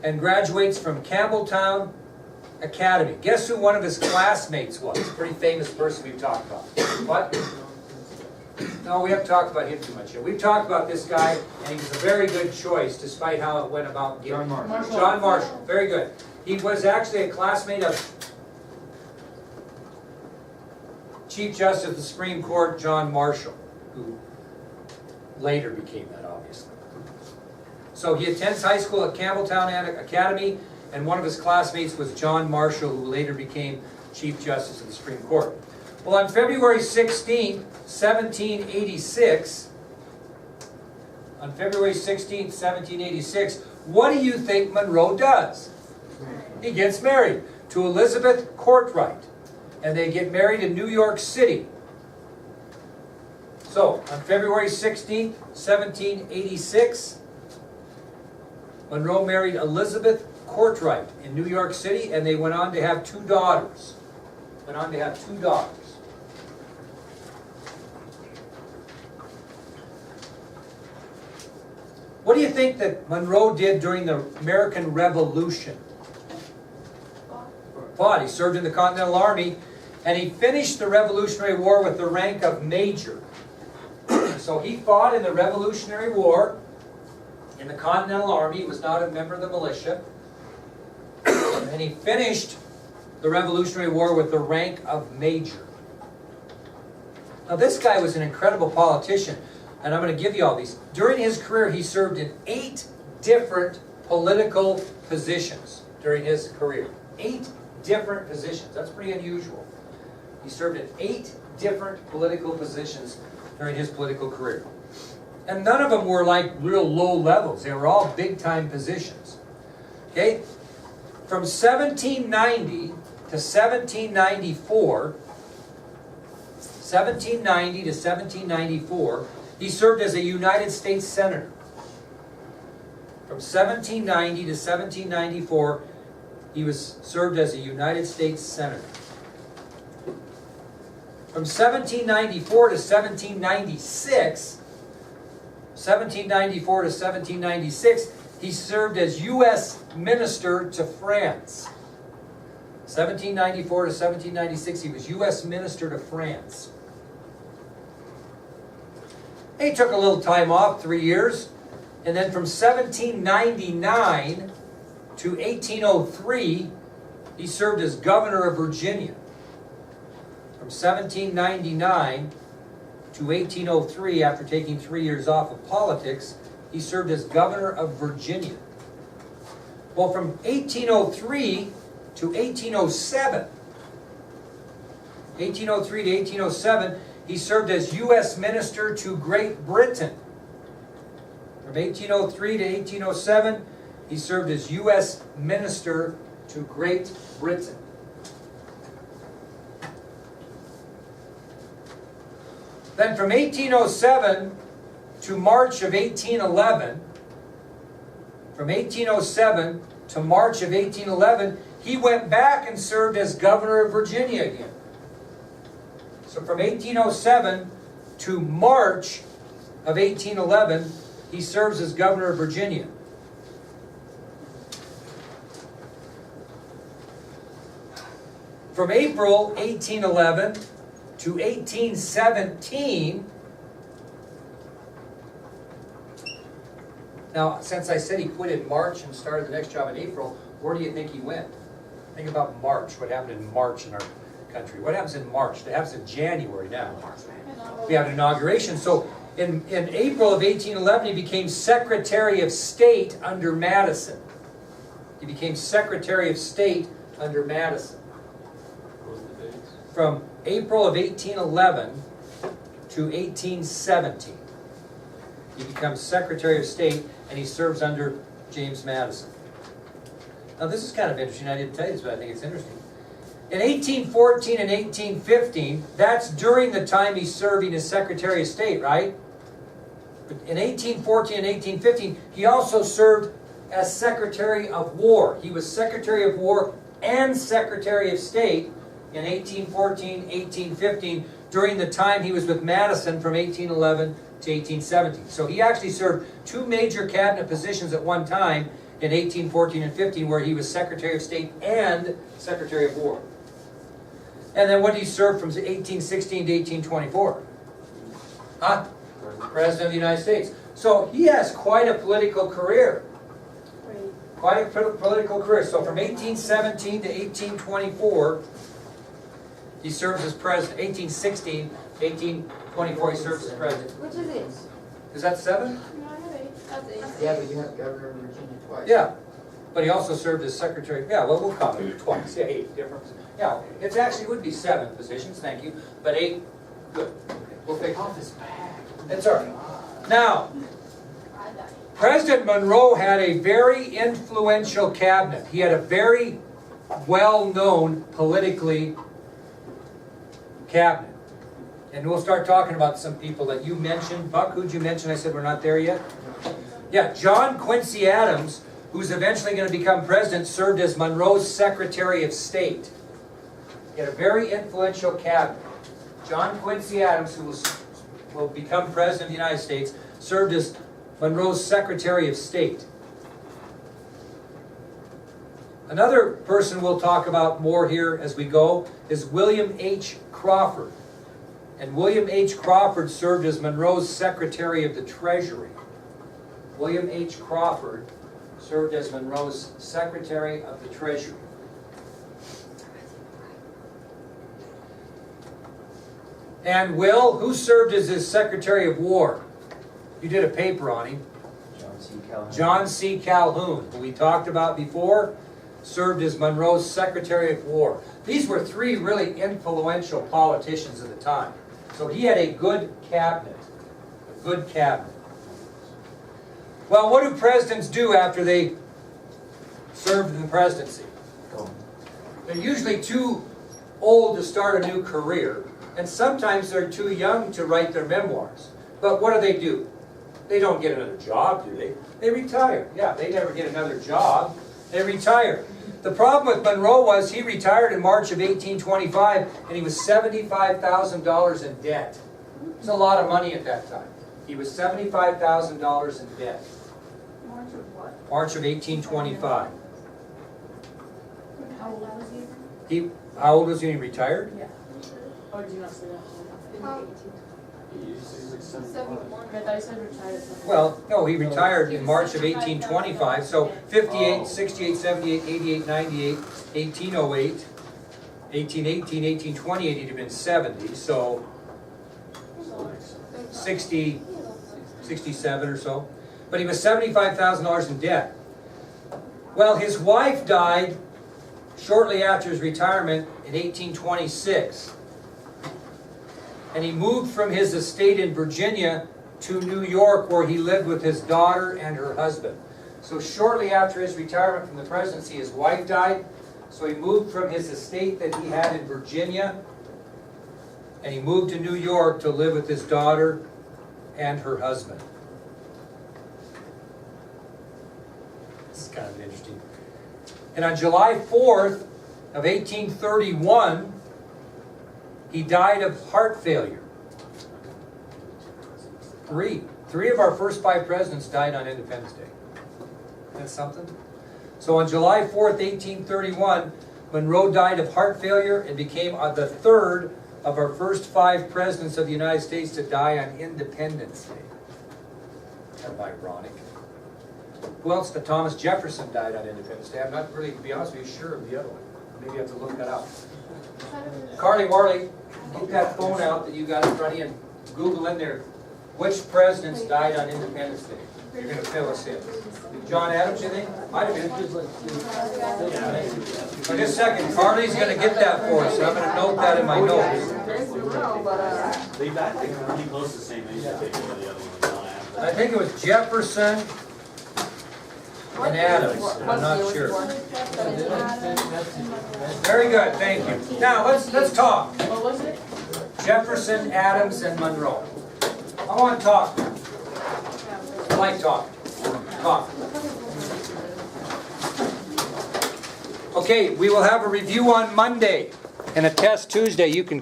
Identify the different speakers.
Speaker 1: and graduates from Campbelltown Academy. Guess who one of his classmates was? A pretty famous person we've talked about. What? No, we haven't talked about him too much yet. We've talked about this guy, and he was a very good choice, despite how it went about getting.
Speaker 2: John Marshall.
Speaker 1: John Marshall, very good. He was actually a classmate of Chief Justice of the Supreme Court, John Marshall, who later became that, obviously. So he attends high school at Campbelltown Academy, and one of his classmates was John Marshall, who later became Chief Justice of the Supreme Court. Well, on February 16, 1786, what do you think Monroe does? He gets married to Elizabeth Courtwright, and they get married in New York City. So, on February 16, 1786, Monroe married Elizabeth Courtwright in New York City, and they went on to have 2 daughters. What do you think that Monroe did during the American Revolution? Fought. He served in the Continental Army, and he finished the Revolutionary War with the rank of Major. So he fought in the Revolutionary War in the Continental Army. He was not a member of the militia. And he finished the Revolutionary War with the rank of Major. Now this guy was an incredible politician, and I'm going to give you all these. During his career, he served in 8 different political positions during his career. 8 different positions. That's pretty unusual. He served in 8 different political positions during his political career. And none of them were like real low levels. They were all big-time positions. Okay? From 1790 to 1794, he served as a United States Senator. From 1790 to 1794, he served as a United States Senator. From 1794 to 1796, he served as U.S. Minister to France. 1794 to 1796, he was U.S. Minister to France. He took a little time off, 3 years, and then from 1799 to 1803, he served as Governor of Virginia. From 1799 to 1803, after taking 3 years off of politics, he served as Governor of Virginia. Well, from 1803 to 1807, he served as U.S. Minister to Great Britain. From 1803 to 1807, he served as U.S. Minister to Great Britain. Then from 1807 to March of 1811, he went back and served as Governor of Virginia again. So from 1807 to March of 1811, he serves as Governor of Virginia. From April 1811 to 1817, now since I said he quit in March and started the next job in April, where do you think he went? Think about March, what happened in March in our country. What happens in March? That happens in January now. We have an inauguration. So in April of 1811, he became Secretary of State under Madison. He became Secretary of State under Madison. From April of 1811 to 1817. He becomes Secretary of State, and he serves under James Madison. Now this is kind of interesting. I didn't tell you this, but I think it's interesting. In 1814 and 1815, that's during the time he's serving as Secretary of State, right? But in 1814 and 1815, he also served as Secretary of War. He was Secretary of War and Secretary of State in 1814, 1815, during the time he was with Madison from 1811 to 1817. So he actually served 2 major cabinet positions at one time, in 1814 and 15, where he was Secretary of State and Secretary of War. And then what did he serve from 1816 to 1824? Huh? President of the United States. So he has quite a political career. Quite a political career. So from 1817 to 1824, he serves as president. 1816 to 1824, he serves as president.
Speaker 2: Which is it?
Speaker 1: Is that 7?
Speaker 2: No, I have 8. That's 8.
Speaker 3: Yeah, but you have governor of Virginia twice.
Speaker 1: Yeah. But he also served as secretary. Yeah, well, we'll count it twice. Yeah, 8 different. Yeah, it actually would be 7 positions, thank you. But 8, good. Okay, we'll fix it. That's all right. Now, President Monroe had a very influential cabinet. He had a very well-known politically cabinet. And we'll start talking about some people that you mentioned. Buck, who'd you mention? I said we're not there yet. Yeah, John Quincy Adams, who's eventually going to become president, served as Monroe's Secretary of State. He had a very influential cabinet. John Quincy Adams, who will become president of the United States, served as Monroe's Secretary of State. Another person we'll talk about more here as we go is William H. Crawford. And William H. Crawford served as Monroe's Secretary of the Treasury. William H. Crawford served as Monroe's Secretary of the Treasury. And Will, who served as his Secretary of War? You did a paper on him.
Speaker 3: John C. Calhoun.
Speaker 1: John C. Calhoun, who we talked about before, served as Monroe's Secretary of War. These were 3 really influential politicians of the time. So he had a good cabinet. A good cabinet. Well, what do presidents do after they serve in the presidency? They're usually too old to start a new career, and sometimes they're too young to write their memoirs. But what do? They don't get another job, do they? They retire. Yeah, they never get another job. They retire. The problem with Monroe was he retired in March of 1825, and he was $75,000 in debt. It was a lot of money at that time. He was $75,000 in debt.
Speaker 2: March of what?
Speaker 1: March of 1825.
Speaker 2: How old was he?
Speaker 1: How old was he when he retired?
Speaker 2: Yeah. Oh, did you not say that?
Speaker 3: He's
Speaker 2: 71. I thought you said retired at 71.
Speaker 1: Well, no, he retired in March of 1825, so 58, 68, 78, 88, 98, 1808, 1818, 1828, he'd have been 70, so 60, 67 or so. But he was $75,000 in debt. Well, his wife died shortly after his retirement in 1826. And he moved from his estate in Virginia to New York, where he lived with his daughter and her husband. So shortly after his retirement from the presidency, his wife died. So he moved from his estate that he had in Virginia, and he moved to New York to live with his daughter and her husband. This is kind of interesting. And on July 4th of 1831, he died of heart failure. 3 of our first 5 presidents died on Independence Day. That's something. So on July 4th, 1831, Monroe died of heart failure and became the 3rd of our first 5 presidents of the United States to die on Independence Day. Kind of ironic. Who else? Thomas Jefferson died on Independence Day. I'm not really, to be honest with you, sure of the other one. Maybe I have to look that up. Carly Warley, get that phone out that you got in front of you and Google in there, which presidents died on Independence Day? You're going to fill us in. John Adams, you think? Might have been. For just a second, Carly's going to get that for us. I'm going to note that in my notes.
Speaker 4: They've actually pretty close to the same age, I think, as the other one, John Adams.
Speaker 1: I think it was Jefferson and Adams. I'm not sure. Very good, thank you. Now let's talk.
Speaker 2: What was it?
Speaker 1: Jefferson, Adams, and Monroe. I want to talk. I like talking. Talk. Okay, we will have a review on Monday and a test Tuesday. You can